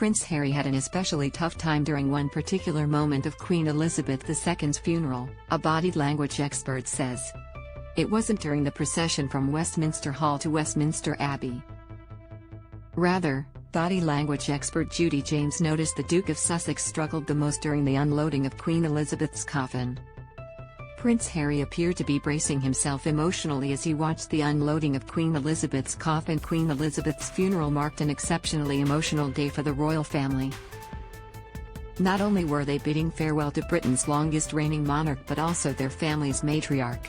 Prince Harry had an especially tough time during one particular moment of Queen Elizabeth II's funeral, a body language expert says. It wasn't during the procession from Westminster Hall to Westminster Abbey. Rather, body language expert Judi James noticed the Duke of Sussex struggled the most during the unloading of Queen Elizabeth's coffin. Prince Harry appeared to be bracing himself emotionally as he watched the unloading of Queen Elizabeth's coffin. Queen Elizabeth's funeral marked an exceptionally emotional day for the royal family. Not only were they bidding farewell to Britain's longest reigning monarch but also their family's matriarch.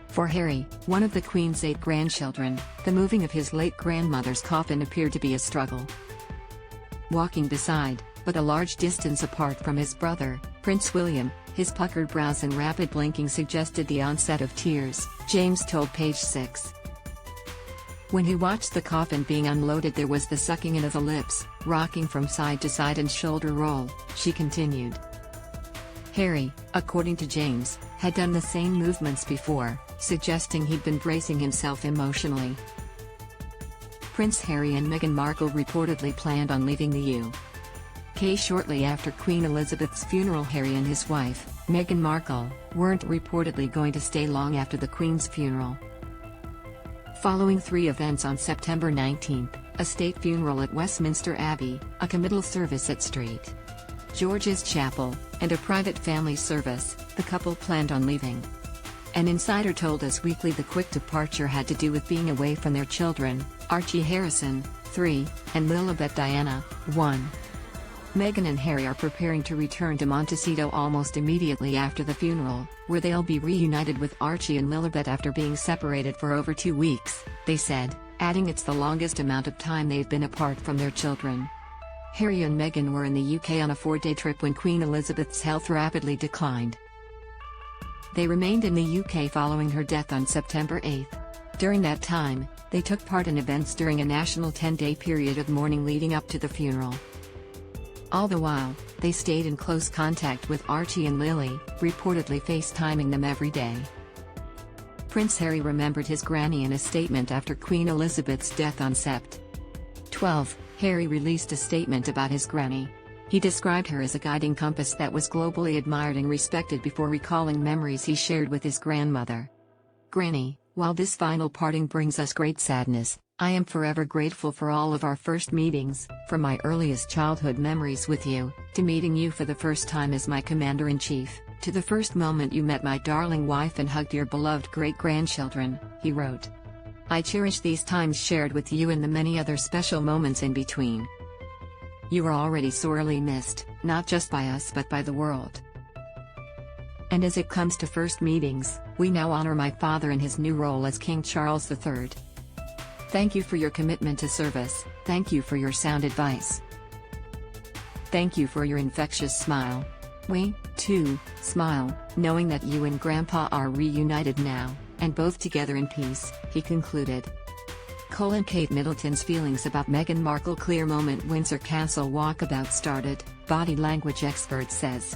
For Harry, one of the Queen's 8 grandchildren, the moving of his late grandmother's coffin appeared to be a struggle. Walking beside, but a large distance apart from his brother, Prince William, his puckered brows and rapid blinking suggested the onset of tears, James told Page 6. When he watched the coffin being unloaded there was the sucking in of the lips, rocking from side to side and shoulder roll, she continued. Harry, according to James, had done the same movements before, suggesting he'd been bracing himself emotionally. Prince Harry and Meghan Markle reportedly planned on leaving the UK shortly after Queen Elizabeth's funeral. Harry and his wife, Meghan Markle, weren't reportedly going to stay long after the Queen's funeral. Following 3 events on September 19, a state funeral at Westminster Abbey, a committal service at St. George's Chapel, and a private family service, the couple planned on leaving. An insider told Us Weekly the quick departure had to do with being away from their children, Archie Harrison, 3, and Lilibet Diana, 1. Meghan and Harry are preparing to return to Montecito almost immediately after the funeral, where they'll be reunited with Archie and Lilibet after being separated for over 2 weeks, they said, adding it's the longest amount of time they've been apart from their children. Harry and Meghan were in the UK on a 4-day trip when Queen Elizabeth's health rapidly declined. They remained in the UK following her death on September 8. During that time, they took part in events during a national 10-day period of mourning leading up to the funeral. All the while, they stayed in close contact with Archie and Lily, reportedly FaceTiming them every day. Prince Harry remembered his granny in a statement after Queen Elizabeth's death on Sept. 12. Harry released a statement about his granny. He described her as a guiding compass that was globally admired and respected before recalling memories he shared with his grandmother. Granny, while this final parting brings us great sadness, I am forever grateful for all of our first meetings, from my earliest childhood memories with you, to meeting you for the first time as my commander-in-chief, to the first moment you met my darling wife and hugged your beloved great-grandchildren, he wrote. I cherish these times shared with you and the many other special moments in between. You are already sorely missed, not just by us but by the world. And as it comes to first meetings, we now honor my father in his new role as King Charles III. Thank you for your commitment to service, thank you for your sound advice. Thank you for your infectious smile. We, too, smile, knowing that you and Grandpa are reunited now, and both together in peace, he concluded. Kate Middleton's feelings about Meghan Markle clear moment Windsor Castle walkabout started, body language expert says.